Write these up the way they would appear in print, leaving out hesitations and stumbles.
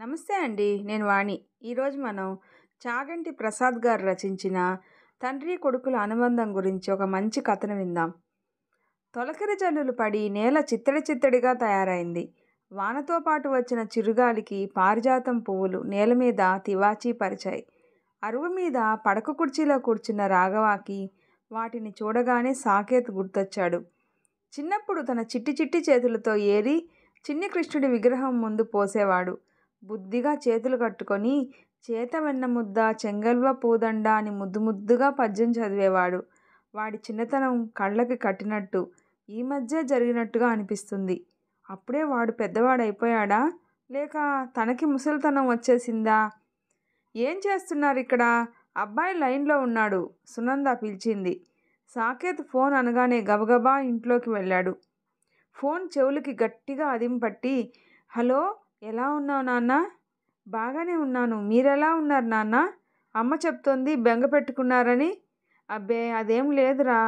నమస్తే అండి. నేను వాణి. ఈరోజు మనం చాగంటి ప్రసాద్ గారు రచించిన తండ్రి కొడుకుల అనుబంధం గురించి ఒక మంచి కథను విందాం. తొలకరి జల్లులు పడి నేల చిత్తడి చిత్తడిగా తయారైంది. వానతో పాటు వచ్చిన చిరుగాలికి పారిజాతం పువ్వులు నేల మీద తివాచీ పరిచాయి. అరుగు మీద పడక కుర్చీలో కూర్చున్న రాఘవాకి వాటిని చూడగానే సాకేత్ గుర్తొచ్చాడు. చిన్నప్పుడు తన చిట్టి చిట్టి చేతులతో ఏరి చిన్ని కృష్ణుడి విగ్రహం ముందు పోసేవాడు. బుద్ధిగా చేతులు కట్టుకొని చేత వెన్నముద్ద చెంగల్వ పూదండ అని ముద్దు ముద్దుగా పద్యం చదివేవాడు. వాడి చిన్నతనం కళ్ళకి కట్టినట్టు ఈ మధ్య జరిగినట్టుగా అనిపిస్తుంది. అప్పుడే వాడు పెద్దవాడైపోయాడా, లేక తనకి ముసలితనం వచ్చేసిందా? ఏం చేస్తున్నారు ఇక్కడ? అబ్బాయి లైన్లో ఉన్నాడు, సునంద పిలిచింది. సాకేత్ ఫోన్ అనగానే గబగబా ఇంట్లోకి వెళ్ళాడు. ఫోన్ చెవులకి గట్టిగా అదింపట్టి, హలో, ఎలా ఉన్నావు నాన్న? బాగానే ఉన్నాను. మీరెలా ఉన్నారు నాన్న? అమ్మ చెప్తోంది బెంగ పెట్టుకున్నారని. అబ్బే అదేం లేదురా,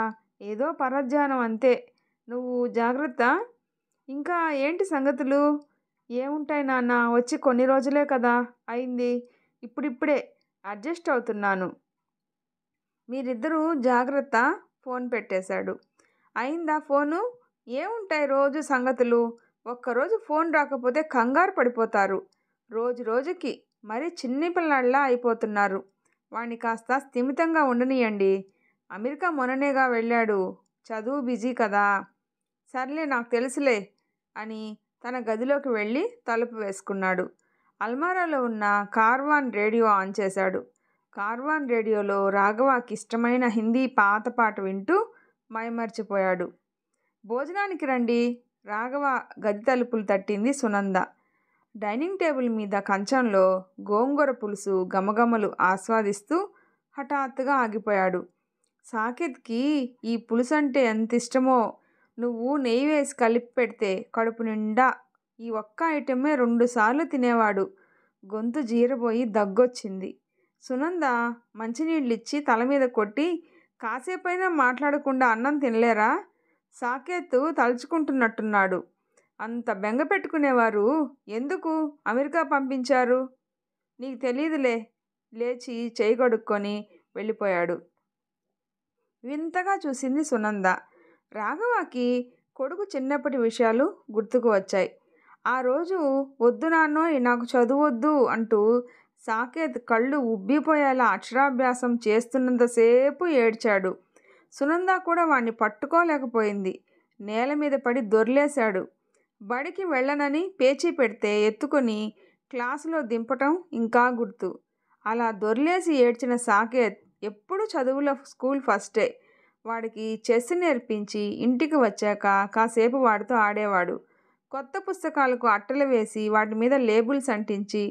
ఏదో పరధ్యానం అంతే. నువ్వు జాగ్రత్త. ఇంకా ఏంటి సంగతులు? ఏముంటాయి నాన్న, వచ్చి కొన్ని రోజులే కదా అయింది. ఇప్పుడిప్పుడే అడ్జస్ట్ అవుతున్నాను. మీరిద్దరూ జాగ్రత్త. ఫోన్ పెట్టేశాడు. అయిందా ఫోను? ఏముంటాయి రోజు సంగతులు. ఒక్కరోజు ఫోన్ రాకపోతే కంగారు పడిపోతారు. రోజు రోజుకి మరీ చిన్ని పిల్లాడిలా అయిపోతున్నారు. వాణ్ణి కాస్త స్థిమితంగా ఉండనియండి. అమెరికా మొన్ననేగా వెళ్ళాడు. చదువు బిజీ కదా. సర్లే, నాకు తెలుసులే అని తన గదిలోకి వెళ్ళి తలుపు వేసుకున్నాడు. అల్మారాలో ఉన్న కార్వాన్ రేడియో ఆన్ చేశాడు. కార్వాన్ రేడియోలో రాఘవాకి ఇష్టమైన హిందీ పాత పాట వింటూ మైమర్చిపోయాడు. భోజనానికి రండి. రాఘవ గది తలుపులు తట్టింది సునంద. డైనింగ్ టేబుల్ మీద కంచంలో గోంగూర పులుసు గమగమలు ఆస్వాదిస్తూ హఠాత్తుగా ఆగిపోయాడు. సాకేత్కి ఈ పులుసు అంటే ఎంత ఇష్టమో. నువ్వు నెయ్యి వేసి కలిపి పెడితే కడుపు నిండా ఈ ఒక్క ఐటమే 2 సార్లు తినేవాడు. గొంతు జీరబోయి దగ్గొచ్చింది. సునంద మంచినీళ్ళిచ్చి తల మీద కొట్టి, కాసేపైనా మాట్లాడకుండా అన్నం తినలేరా? సాకేత్ తలుచుకుంటున్నట్టున్నాడు. అంత బెంగ పెట్టుకునేవారు ఎందుకు అమెరికా పంపించారు? నీకు తెలీదులే. లేచి చేయి కడుక్కొని వెళ్ళిపోయాడు. వింతగా చూసింది సునంద. రాఘవాకి కొడుకు చిన్నప్పటి విషయాలు గుర్తుకు వచ్చాయి. ఆ రోజు వద్దు నాన్నోయ్, నాకు చదువొద్దు అంటూ సాకేత్ కళ్ళు ఉబ్బిపోయేలా అక్షరాభ్యాసం చేస్తున్నంతసేపు ఏడ్చాడు. సునంద కూడా వాణ్ణి పట్టుకోలేకపోయింది. నేల మీద పడి దొర్లేశాడు. బడికి వెళ్ళనని పేచీ పెడితే ఎత్తుకొని క్లాసులో దింపటం ఇంకా గుర్తు. అలా దొర్లేసి ఏడ్చిన సాకేత్ ఎప్పుడూ చదువులో స్కూల్ ఫస్టే. వాడికి చెస్ నేర్పించి ఇంటికి వచ్చాక కాసేపు వాడితో ఆడేవాడు. కొత్త పుస్తకాలకు అట్టలు వేసి వాటి మీద లేబుల్స్ అంటించి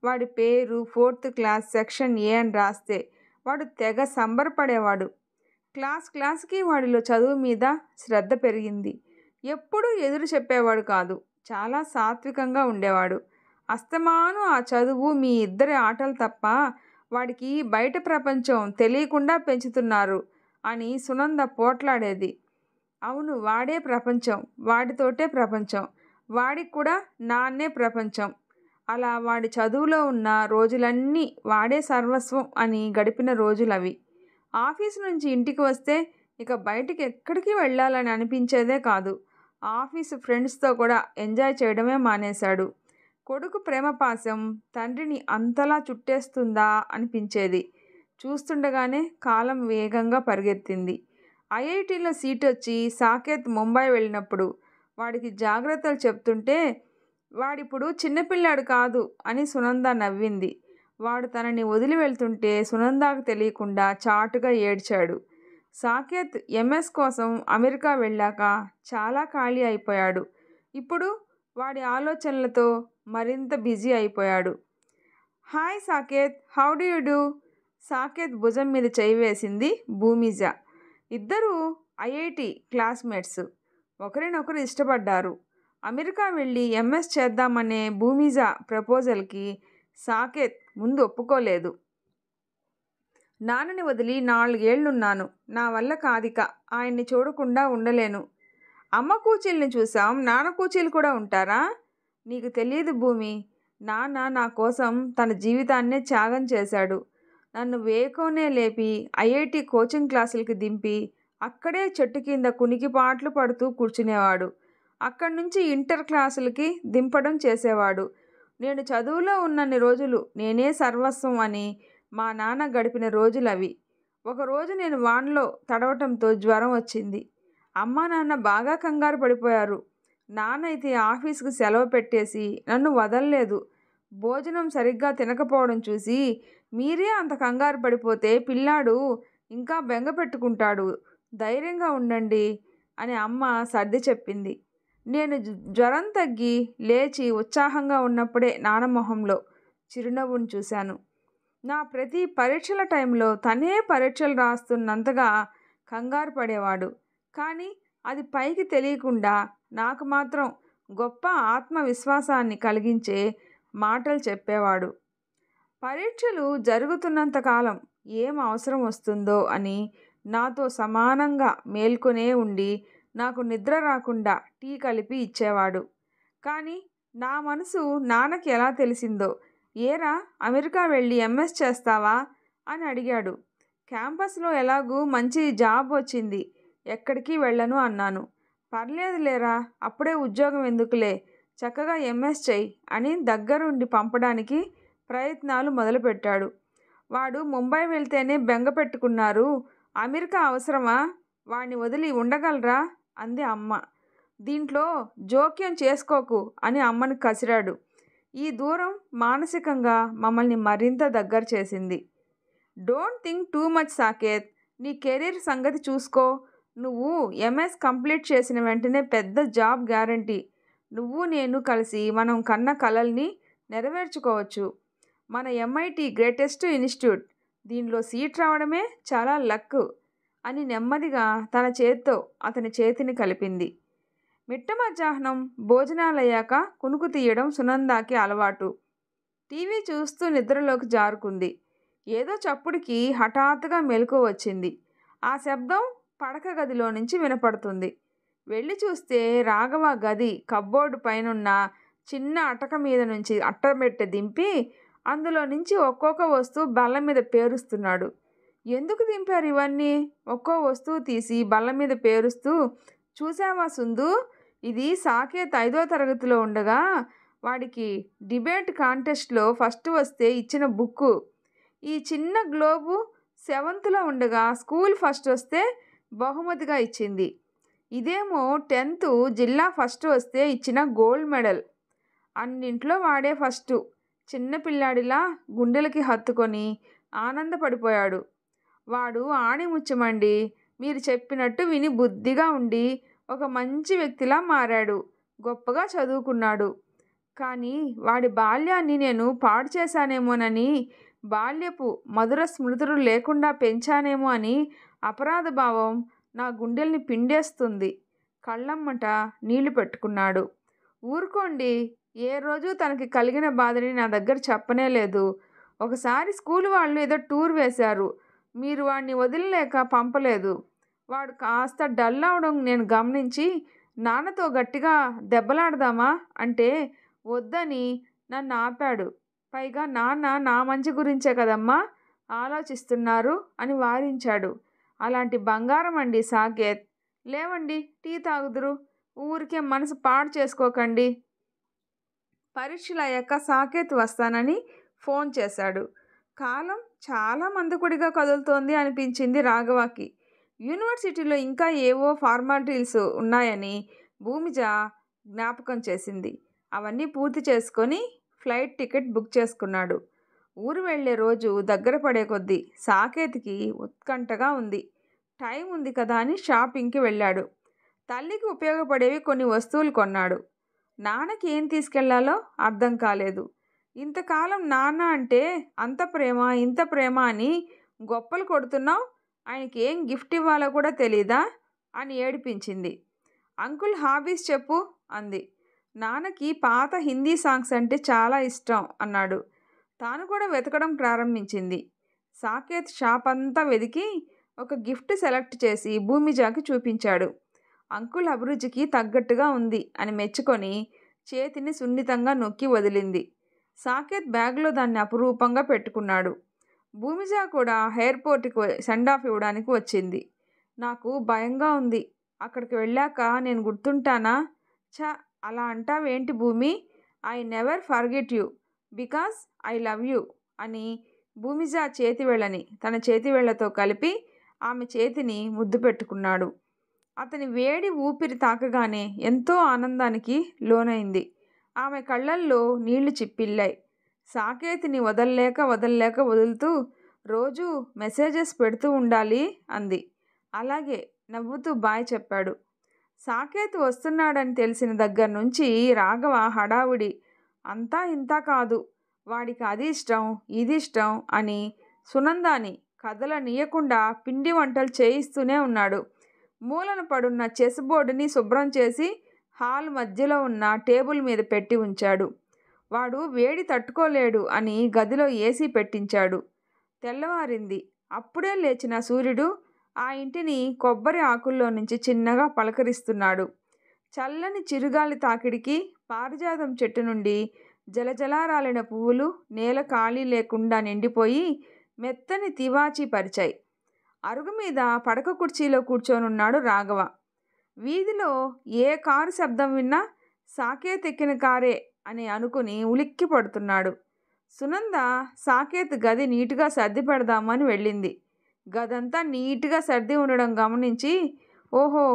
వాడి పేరు 4th క్లాస్ సెక్షన్ ఏ అని రాస్తే వాడు తెగ సంబరపడేవాడు. క్లాస్కి వాడిలో చదువు మీద శ్రద్ధ పెరిగింది. ఎప్పుడూ ఎదురు చెప్పేవాడు కాదు. చాలా సాత్వికంగా ఉండేవాడు. అస్తమాను ఆ చదువు, మీ ఇద్దరి ఆటలు తప్ప వాడికి బయట ప్రపంచం తెలియకుండా పెంచుతున్నారు అని సునంద పోట్లాడేది. అవును, వాడే ప్రపంచం, వాడితోటే ప్రపంచం, వాడికి కూడా నాన్నే ప్రపంచం. అలా వాడి చదువులో ఉన్న రోజులన్నీ వాడే సర్వస్వం అని గడిపిన రోజులవి. ఆఫీసు నుంచి ఇంటికి వస్తే ఇక బయటికి ఎక్కడికి వెళ్ళాలని అనిపించేదే కాదు. ఆఫీసు ఫ్రెండ్స్తో కూడా ఎంజాయ్ చేయడమే మానేశాడు. కొడుకు ప్రేమపాశం తండ్రిని అంతలా చుట్టేస్తుందా అనిపించేది. చూస్తుండగానే కాలం వేగంగా పరిగెత్తింది. ఐఐటీలో సీట్ వచ్చి సాకేత్ ముంబై వెళ్ళినప్పుడు వాడికి జాగ్రత్తలు చెప్తుంటే, వాడిప్పుడు చిన్నపిల్లాడు కాదు అని సునంద నవ్వింది. వాడు తనని వదిలి వెళ్తుంటే సునందాకు తెలియకుండా చాటుగా ఏడ్చాడు. సాకేత్ ఎంఎస్ కోసం అమెరికా వెళ్ళాక చాలా ఖాళీ అయిపోయాడు. ఇప్పుడు వాడి ఆలోచనలతో మరింత బిజీ అయిపోయాడు. Hi Saketh, how do you do? Saketh భుజం మీద చేయి వేసింది భూమిజ. ఇద్దరూ ఐఐటి క్లాస్మేట్స్. ఒకరినొకరు ఇష్టపడ్డారు. అమెరికా వెళ్ళి ఎంఎస్ చేద్దామనే భూమిజ ప్రపోజల్కి సాకేత్ ముందు ఒప్పుకోలేదు. నాన్నని వదిలి 4 ఏళ్లున్నాను. నా వల్ల కాదిక. ఆయన్ని చూడకుండా ఉండలేను. అమ్మ కూచీల్ని చూసాం, నాన్న కూచీలు కూడా ఉంటారా? నీకు తెలియదు భూమి. నాన్న నా కోసం తన జీవితాన్నే త్యాగం చేశాడు. నన్ను వేకువనే లేపి ఐఐటి కోచింగ్ క్లాసులకి దింపి అక్కడే చెట్టు కింద కునికిపాట్లు పడుతూ కూర్చునేవాడు. అక్కడి నుంచి ఇంటర్ క్లాసులకి దింపడం చేసేవాడు. నేను చదువులో ఉన్నన్ని రోజులు నేనే సర్వస్వం అని మా నాన్న గడిపిన రోజులవి. ఒకరోజు నేను వానలో తడవటంతో జ్వరం వచ్చింది. అమ్మా నాన్న బాగా కంగారు పడిపోయారు. నాన్న అయితే ఆఫీస్కి సెలవు పెట్టేసి నన్ను వదలలేదు. భోజనం సరిగ్గా తినకపోవడం చూసి, మీరే అంత కంగారు పడిపోతే పిల్లాడు ఇంకా బెంగ పెట్టుకుంటాడు, ధైర్యంగా ఉండండి అని అమ్మ సర్ది చెప్పింది. నేను జ్వరం తగ్గి లేచి ఉత్సాహంగా ఉన్నప్పుడే నాన్న మొహంలో చిరునవ్వును చూశాను. నా ప్రతి పరీక్షల టైంలో తనే పరీక్షలు రాస్తున్నంతగా కంగారు పడేవాడు. కానీ అది పైకి తెలియకుండా నాకు మాత్రం గొప్ప ఆత్మవిశ్వాసాన్ని కలిగించే మాటలు చెప్పేవాడు. పరీక్షలు జరుగుతున్నంతకాలం ఏం అవసరం వస్తుందో అని నాతో సమానంగా మేల్కొనే ఉండి నాకు నిద్ర రాకుండా టీ కలిపి ఇచ్చేవాడు. కానీ నా మనసు నాన్నకి ఎలా తెలిసిందో, ఏరా అమెరికా వెళ్ళి ఎంఎస్ చేస్తావా అని అడిగాడు. క్యాంపస్లో ఎలాగూ మంచి జాబ్ వచ్చింది, ఎక్కడికి వెళ్ళను అన్నాను. పర్లేదులేరా, అప్పుడే ఉద్యోగం ఎందుకులే, చక్కగా ఎంఎస్ చెయ్యి అని దగ్గరుండి పంపడానికి ప్రయత్నాలు మొదలుపెట్టాడు. వాడు ముంబై వెళ్తేనే బెంగ పెట్టుకున్నారు, అమెరికా అవసరమా, వాడిని వదిలి ఉండగలరా అంది అమ్మ. దీంట్లో జోక్యం చేసుకోకు అని అమ్మని కసిరాడు. ఈ దూరం మానసికంగా మమ్మల్ని మరింత దగ్గర చేసింది. Don't think too much Saketh, నీ కెరీర్ సంగతి చూసుకో. నువ్వు ఎంఎస్ కంప్లీట్ చేసిన వెంటనే పెద్ద జాబ్ గ్యారంటీ. నువ్వు నేను కలిసి మనం కన్న కలల్ని నెరవేర్చుకోవచ్చు. మన ఎంఐటి గ్రేటెస్ట్ ఇన్స్టిట్యూట్, దీనిలో సీట్ రావడమే చాలా లక్ అని నెమ్మదిగా తన చేత్తో అతని చేతిని కలిపింది. మిట్ట మధ్యాహ్నం భోజనాలయ్యాక కునుకు తీయడం సునందాకి అలవాటు. టీవీ చూస్తూ నిద్రలోకి జారుకుంది. ఏదో చప్పుడుకి హఠాత్తుగా మెలకువ వచ్చింది. ఆ శబ్దం పడక గదిలో నుంచి వినపడుతుంది. వెళ్ళి చూస్తే రాఘవ గది కబ్బోర్డు పైనున్న చిన్న అటక మీద నుంచి అట్టబెట్టె దింపి అందులో నుంచి ఒక్కొక్క వస్తువు బల్ల మీద పేరుస్తున్నాడు. ఎందుకు దింపారు ఇవన్నీ? ఒక్కో వస్తువు తీసి బల్ల మీద పేరుస్తూ, చూసావా సుందు, ఇది సాకేత్ 5వ తరగతిలో ఉండగా వాడికి డిబేట్ కాంటెస్ట్లో ఫస్ట్ వస్తే ఇచ్చిన బుక్కు. ఈ చిన్న గ్లోబు 7థ్లో ఉండగా స్కూల్ ఫస్ట్ వస్తే బహుమతిగా ఇచ్చింది. ఇదేమో 10th జిల్లా ఫస్ట్ వస్తే ఇచ్చిన గోల్డ్ మెడల్. అన్నింట్లో వాడే ఫస్టు. చిన్నపిల్లాడిలా గుండెలకి హత్తుకొని ఆనందపడిపోయాడు. వాడు ఆణిముత్యమండి, మీరు చెప్పినట్టు విని బుద్ధిగా ఉండి ఒక మంచి వ్యక్తిలా మారాడు, గొప్పగా చదువుకున్నాడు. కానీ వాడి బాల్యాన్ని నేను పాడు చేశానేమోనని, బాల్యపు మధుర స్మృతులు లేకుండా పెంచానేమో అని అపరాధ భావం నా గుండెల్ని పిండేస్తుంది. కళ్ళమ్మట నీళ్లు పెట్టుకున్నాడు. ఊరుకోండి, ఏ రోజు తనకి కలిగిన బాధని నా దగ్గర చెప్పనే లేదు. ఒకసారి స్కూల్ వాళ్ళు ఏదో టూర్ వేశారు, మీరు వాడిని వదిలేక పంపలేదు. వాడు కాస్త డల్ అవడం నేను గమనించి నాన్నతో గట్టిగా దెబ్బలాడదామా అంటే వద్దని నన్ను ఆపాడు. పైగా నాన్న నా మంచి గురించే కదమ్మా ఆలోచిస్తున్నారు అని వారించాడు. అలాంటి బంగారం అండి సాకేత్. లేవండి, టీ తాగుదురు, ఊరికే మనసు పాడు చేసుకోకండి. పరీక్షలు అయ్యాక సాకేత్ వస్తానని ఫోన్ చేశాడు. కాలం చాలా మందకొడిగా కదులుతోంది అనిపించింది రాఘవకి. యూనివర్సిటీలో ఇంకా ఏవో ఫార్మాలిటీస్ ఉన్నాయని భూమిజ జ్ఞాపకం చేసింది. అవన్నీ పూర్తి చేసుకొని ఫ్లైట్ టికెట్ బుక్ చేసుకున్నాడు. ఊరు వెళ్ళే రోజు దగ్గర పడే కొద్దీ సాకేత్కి ఉత్కంఠగా ఉంది. టైం ఉంది కదా అని షాపింగ్కి వెళ్ళాడు. తల్లికి ఉపయోగపడేవి కొన్ని వస్తువులు కొన్నాడు. నాన్నకి ఏం తీసుకెళ్లాలో అర్థం కాలేదు. ఇంతకాలం నాన్న అంటే అంత ప్రేమ ఇంత ప్రేమ అని గొప్పలు కొడుతున్నావు, ఆయనకి ఏం గిఫ్ట్ ఇవ్వాలో కూడా తెలీదా అని ఏడిపించింది. అంకుల్ హాబీస్ చెప్పు అంది. నాన్నకి పాత హిందీ సాంగ్స్ అంటే చాలా ఇష్టం అన్నాడు. తాను కూడా వెతకడం ప్రారంభించింది. సాకేత్ షాప్ అంతా వెతికి ఒక గిఫ్ట్ సెలెక్ట్ చేసి భూమిజాకి చూపించాడు. అంకుల్ అభిరుచికి తగ్గట్టుగా ఉంది అని మెచ్చుకొని చేతిని సున్నితంగా నొక్కి వదిలింది. సాకేత్ బ్యాగ్లో దాన్ని అపురూపంగా పెట్టుకున్నాడు. భూమిజ కూడా ఎయిర్పోర్ట్కి సెండ్ ఆఫ్ ఇవ్వడానికి వచ్చింది. నాకు భయంగా ఉంది. అక్కడికి వెళ్ళాక నేను గుర్తుంటానా? ఛ, అలా అంటావేంటి భూమి? I never forget you because I love you అని భూమిజ చేతివేళ్ళని తన చేతివేళ్లతో కలిపి ఆమె చేతిని ముద్దు పెట్టుకున్నాడు. అతని వేడి ఊపిరి తాకగానే ఎంతో ఆనందానికి లోనైంది. ఆమె కళ్ళల్లో నీళ్లు చిప్పిల్లాయి. సాకేత్ని వదల్లేక వదులుతూ రోజూ మెసేజెస్ పెడుతూ ఉండాలి అంది. అలాగే నవ్వుతూ బాయ్ చెప్పాడు. సాకేత్ వస్తున్నాడని తెలిసిన దగ్గర నుంచి రాఘవ హడావుడి. అంతా ఇంతా కాదు, వాడికి అది ఇష్టం ఇది ఇష్టం అని సునందాని కదలనీయకుండా పిండి వంటలు చేయిస్తూనే ఉన్నాడు. మూలన పడున్న చెస్ బోర్డుని శుభ్రం చేసి హాల్ మధ్యలో ఉన్న టేబుల్ మీద పెట్టి ఉంచాడు. వాడు వేడి తట్టుకోలేడు అని గదిలో ఏసీ పెట్టించాడు. తెల్లవారింది. అప్పుడే లేచిన సూర్యుడు ఆ ఇంటిని కొబ్బరి ఆకుల్లో నుంచి చిన్నగా పలకరిస్తున్నాడు. చల్లని చిరుగాలి తాకిడికి పారిజాతం చెట్టు నుండి జలజలారాలిన పువ్వులు నేల ఖాళీ లేకుండా నిండిపోయి మెత్తని తివాచీ పరిచాయి. అరుగు మీద పడక కుర్చీలో కూర్చొనున్నాడు రాఘవ. వీధిలో ఏ కారు శబ్దం విన్నా సాకేత్ ఎక్కిన కారే అని అనుకుని ఉలిక్కి పడుతున్నాడు. సునంద సాకేత్ గది నీటుగా సర్ది పెడదామని వెళ్ళింది. గదంతా నీట్గా సర్ది ఉండడం గమనించి, ఓహో,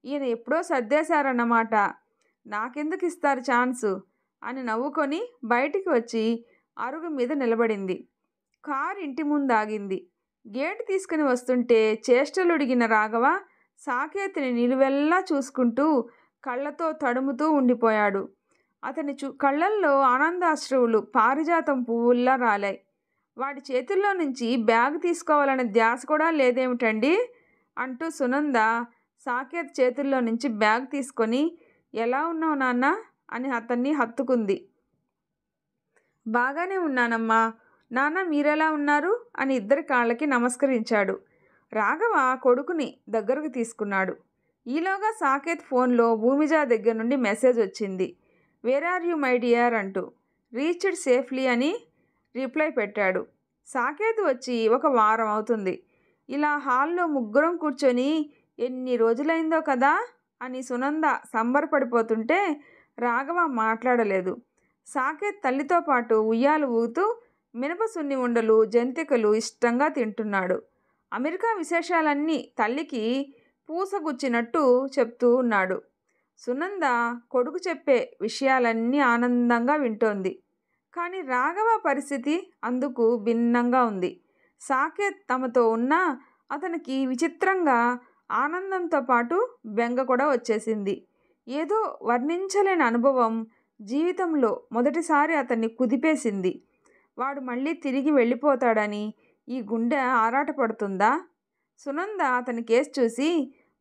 ఈయన ఎప్పుడో సర్దేశారన్నమాట, నాకెందుకు ఇస్తారు ఛాన్సు అని నవ్వుకొని బయటికి వచ్చి అరుగు మీద నిలబడింది. కారు ఇంటి ముందు ఆగింది. గేటు తీసుకుని వస్తుంటే చేష్టలుడిగిన రాఘవ సాకేత్ని నిలువెల్లా చూసుకుంటూ కళ్ళతో తడుముతూ ఉండిపోయాడు. అతని కళ్ళల్లో ఆనందాశ్రువులు పారిజాతం పువ్వుల్లా రాలాయి. వాడి చేతుల్లో నుంచి బ్యాగ్ తీసుకోవాలనే ధ్యాస కూడా లేదేమిటండి అంటూ సునంద సాకేత్ చేతుల్లో నుంచి బ్యాగ్ తీసుకొని, ఎలా ఉన్నావు నాన్న అని అతన్ని హత్తుకుంది. బాగానే ఉన్నానమ్మా. నాన్న మీరెలా ఉన్నారు అని ఇద్దరి కాళ్ళకి నమస్కరించాడు. రాఘవ కొడుకుని దగ్గరకు తీసుకున్నాడు. ఈలోగా సాకేత్ ఫోన్లో భూమిజ దగ్గర నుండి మెసేజ్ వచ్చింది. Where are you my dear అంటూ. రీచ్డ్ సేఫ్లీ అని రిప్లై పెట్టాడు. సాకేత్ వచ్చి 1 వారం అవుతుంది. ఇలా హాల్లో ముగ్గురం కూర్చొని ఎన్ని రోజులైందో కదా అని సునంద సంబరపడిపోతుంటే రాఘవ మాట్లాడలేదు. సాకేత్ తల్లితో పాటు ఉయ్యాలు ఊగుతూ మినప సున్ని ఉండలు జంతికలు ఇష్టంగా తింటున్నాడు. అమెరికా విశేషాలన్నీ తల్లికి పూసగుచ్చినట్టు చెప్తూ ఉన్నాడు. సునంద కొడుకు చెప్పే విషయాలన్నీ ఆనందంగా వింటోంది. కానీ రాఘవ పరిస్థితి అందుకు భిన్నంగా ఉంది. సాకేత్ తమతో ఉన్నా అతనికి విచిత్రంగా ఆనందంతో పాటు బెంగ కూడా వచ్చేసింది. ఏదో వర్ణించలేని అనుభవం జీవితంలో మొదటిసారి అతన్ని కుదిపేసింది. వాడు మళ్ళీ తిరిగి వెళ్ళిపోతాడని ఈ గుండె ఆరాటపడుతుందా? సునంద అతని కేసు చూసి,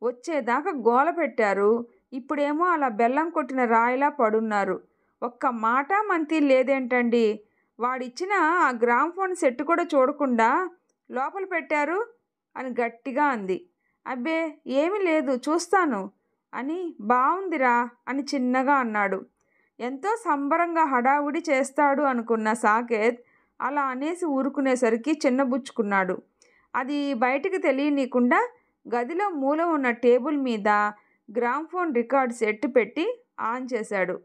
వచ్చేదాకా గోల పెట్టారు, ఇప్పుడేమో అలా బెల్లం కొట్టిన రాయిలా పడున్నారు, ఒక్క మాట మంతి లేదేంటండి, వాడిచ్చిన ఆ గ్రామ్ఫోన్ సెట్ కూడా చూడకుండా లోపల పెట్టారు అని గట్టిగా అంది. అబ్బే ఏమీ లేదు, చూస్తాను అని. బావుందిరా అని చిన్నగా అన్నాడు. ఎంతో సంబరంగా హడావుడి చేస్తాడు అనుకున్న సాకేత్ అలా అనేసి ఊరుకునేసరికి చిన్నబుచ్చుకున్నాడు. అది బయటికి తెలియనీయకుండా గదిలో మూల ఉన్న టేబుల్ మీద గ్రామ్ఫోన్ రికార్డ్ సెట్ పెట్టి ఆన్ చేశాడు.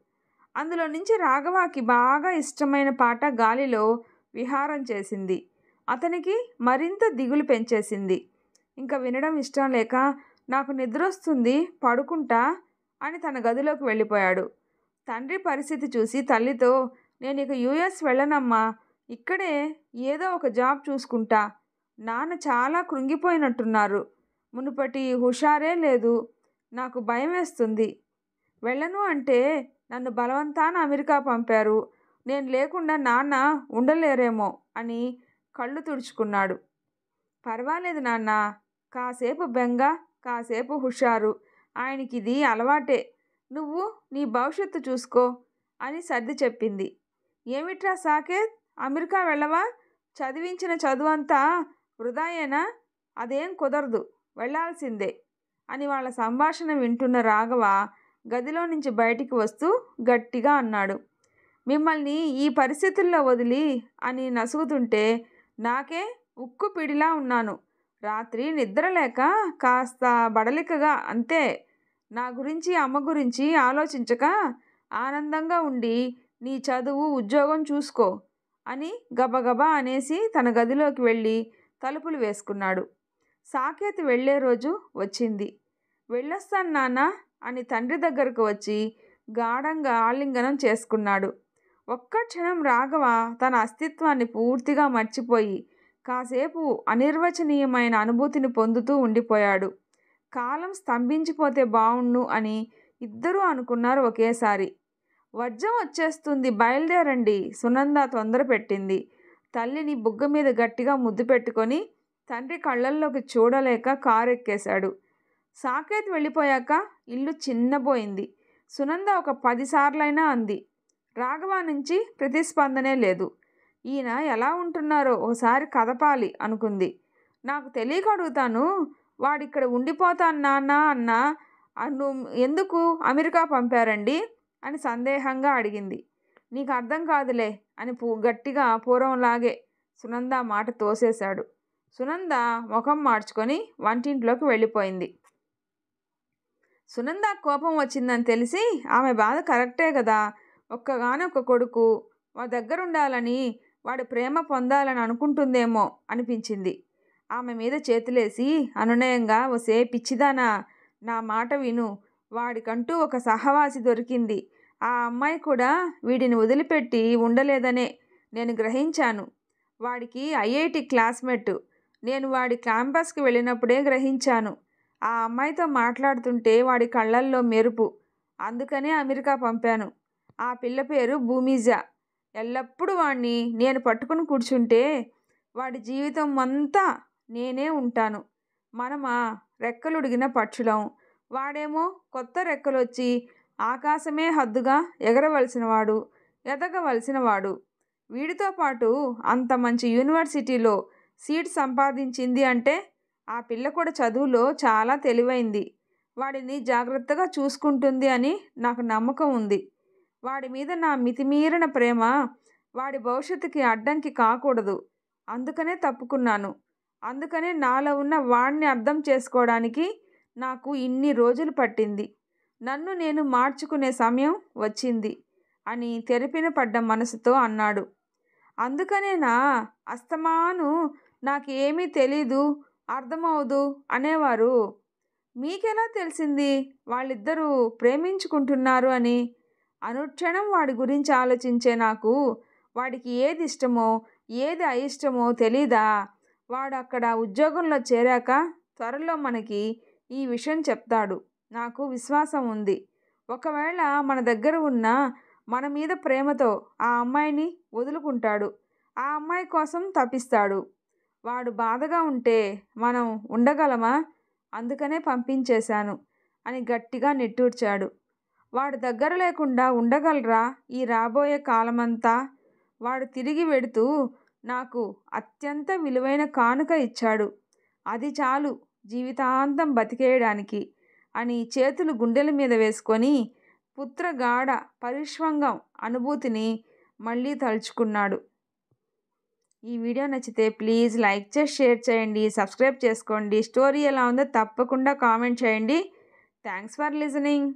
అందులో నుంచి రాఘవాకి బాగా ఇష్టమైన పాట గాలిలో విహారం చేసింది. అతనికి మరింత దిగులు పెంచేసింది. ఇంకా వినడం ఇష్టం లేక, నాకు నిద్రొస్తుంది, పడుకుంటా అని తన గదిలోకి వెళ్ళిపోయాడు. తండ్రి పరిస్థితి చూసి తల్లితో, నేను ఇక యూఎస్ వెళ్ళనమ్మా, ఇక్కడే ఏదో ఒక జాబ్ చూసుకుంటా, నాన్న చాలా కృంగిపోయినట్టున్నారు, మునుపటి హుషారే లేదు, నాకు భయం వేస్తుంది, వెళ్ళను అంటే నన్ను బలవంతాన అమెరికా పంపారు, నేను లేకుండా నాన్న ఉండలేరేమో అని కళ్ళు తుడుచుకున్నాడు. పర్వాలేదు నాన్న, కాసేపు బెంగ కాసేపు హుషారు, ఆయనకిది అలవాటే, నువ్వు నీ భవిష్యత్తు చూసుకో అని సర్ది చెప్పింది. ఏమిట్రా సాకేత్, అమెరికా వెళ్ళవా? చదివించిన చదువంతా వృధాయేనా? అదేం కుదరదు, వెళ్ళాల్సిందే అని వాళ్ళ సంభాషణ వింటున్న రాఘవ గదిలో నుంచి బయటికి వస్తూ గట్టిగా అన్నాడు. మిమ్మల్ని ఈ పరిస్థితుల్లో వదిలి అని నసుగుతుంటే నాకే ఉక్కు పిడిలా ఉన్నాను. రాత్రి నిద్రలేక కాస్త బడలికగా అంతే. నా గురించి అమ్మ గురించి ఆలోచించక ఆనందంగా ఉండి నీ చదువు ఉద్యోగం చూసుకో అని గబగబా అనేసి తన గదిలోకి వెళ్ళి తలుపులు వేసుకున్నాడు. సాకేత్ వెళ్ళే రోజు వచ్చింది. వెళ్ళొస్తాను నాన్న అని తండ్రి దగ్గరకు వచ్చి గాఢంగా ఆలింగనం చేసుకున్నాడు. ఒక్క క్షణం రాఘవ తన అస్తిత్వాన్ని పూర్తిగా మర్చిపోయి కాసేపు అనిర్వచనీయమైన అనుభూతిని పొందుతూ ఉండిపోయాడు. కాలం స్తంభించిపోతే బావుణ్ణు అని ఇద్దరూ అనుకున్నారు ఒకేసారి. వర్జం వచ్చేస్తుంది, బయలుదేరండి, సునంద తొందర పెట్టింది. తల్లిని బుగ్గ మీద గట్టిగా ముద్దు పెట్టుకొని తండ్రి కళ్ళల్లోకి చూడలేక కారు ఎక్కేశాడు. సాకేత్ వెళ్ళిపోయాక ఇల్లు చిన్నబోయింది. సునంద ఒక 10 సార్లైనా అంది. రాఘవ నుంచి ప్రతిస్పందనే లేదు. ఈయన ఎలా ఉంటున్నారో ఓసారి కదపాలి అనుకుంది. నాకు తెలియక అడుగుతాను, వాడిక్కడ ఉండిపోతాను నాన్న అన్నా ఎందుకు అమెరికా పంపారండి అని సందేహంగా అడిగింది. నీకు అర్థం కాదులే అని గట్టిగా పూర్వంలాగే సునంద మాట తోసేశాడు. సునంద ముఖం మార్చుకొని వంటింట్లోకి వెళ్ళిపోయింది. సునంద కోపం వచ్చిందని తెలిసి ఆమె బాధ కరెక్టే కదా, ఒక్కగానొక్క కొడుకు మా దగ్గర ఉండాలని వాడి ప్రేమ పొందాలని అనుకుంటుందేమో అనిపించింది. ఆమె మీద చేతులేసి అనునయంగా, ఓసే పిచ్చిదానా, నా మాట విను, వాడికంటూ ఒక సహవాసి దొరికింది. ఆ అమ్మాయి కూడా వీడిని వదిలిపెట్టి ఉండలేదనే నేను గ్రహించాను. వాడికి ఐఐటి క్లాస్మేట్. నేను వాడి క్యాంపస్కి వెళ్ళినప్పుడే గ్రహించాను. ఆ అమ్మాయితో మాట్లాడుతుంటే వాడి కళ్ళల్లో మెరుపు. అందుకనే అమెరికా పంపాను. ఆ పిల్ల పేరు భూమిజా. ఎల్లప్పుడూ వాడిని నేను పట్టుకుని కూర్చుంటే వాడి జీవితం అంతా నేనే ఉంటాను. మనమా రెక్కలుడిగిన పక్షులం. వాడేమో కొత్త రెక్కలొచ్చి ఆకాశమే హద్దుగా ఎగరవలసినవాడు, ఎదగవలసినవాడు. వీడితో పాటు అంత మంచి యూనివర్సిటీలో సీట్ సంపాదించింది అంటే ఆ పిల్ల కూడా చదువులో చాలా తెలివైంది. వాడిని జాగ్రత్తగా చూసుకుంటుంది అని నాకు నమ్మకం ఉంది. వాడి మీద నా మితిమీరిన ప్రేమ వాడి భవిష్యత్తుకి అడ్డంకి కాకూడదు. అందుకనే తప్పుకున్నాను. అందుకనే నాలో ఉన్న వాడిని అర్థం చేసుకోవడానికి నాకు ఇన్ని రోజులు పట్టింది. నన్ను నేను మార్చుకునే సమయం వచ్చింది అని తెరపిన పడ్డ మనసుతో అన్నాడు. అందుకనేనా అస్తమాను నాకేమీ తెలీదు, అర్థమవదు అనేవారు? మీకెలా తెలిసింది వాళ్ళిద్దరూ ప్రేమించుకుంటున్నారు అని? అనుక్షణం వాడి గురించి ఆలోచించే నాకు వాడికి ఏది ఇష్టమో ఏది అయిష్టమో తెలీదా? వాడు అక్కడ ఉద్యోగంలో చేరాక త్వరలో మనకి ఈ విషయం చెప్తాడు. నాకు విశ్వాసం ఉంది. ఒకవేళ మన దగ్గర ఉన్న మన మీద ప్రేమతో ఆ అమ్మాయిని వదులుకుంటాడు. ఆ అమ్మాయి కోసం తపిస్తాడు. వాడు బాధగా ఉంటే మనం ఉండగలమా? అందుకనే పంపించేశాను అని గట్టిగా నిట్టూర్చాడు. వాడు దగ్గర లేకుండా ఉండగలరా ఈ రాబోయే కాలమంతా? వాడు తిరిగి వెడుతూ నాకు అత్యంత విలువైన కానుక ఇచ్చాడు. అది చాలు జీవితాంతం బతికేయడానికి అని చేతులు గుండెల మీద వేసుకొని పుత్రగాఢ పరిష్వంగం అనుభూతిని మళ్ళీ తలుచుకున్నాడు. ఈ వీడియో నచ్చితే ప్లీజ్ లైక్ చేసి షేర్ చేయండి, సబ్స్క్రైబ్ చేసుకోండి. స్టోరీ ఎలా ఉందో తప్పకుండా కామెంట్ చేయండి. Thanks for listening.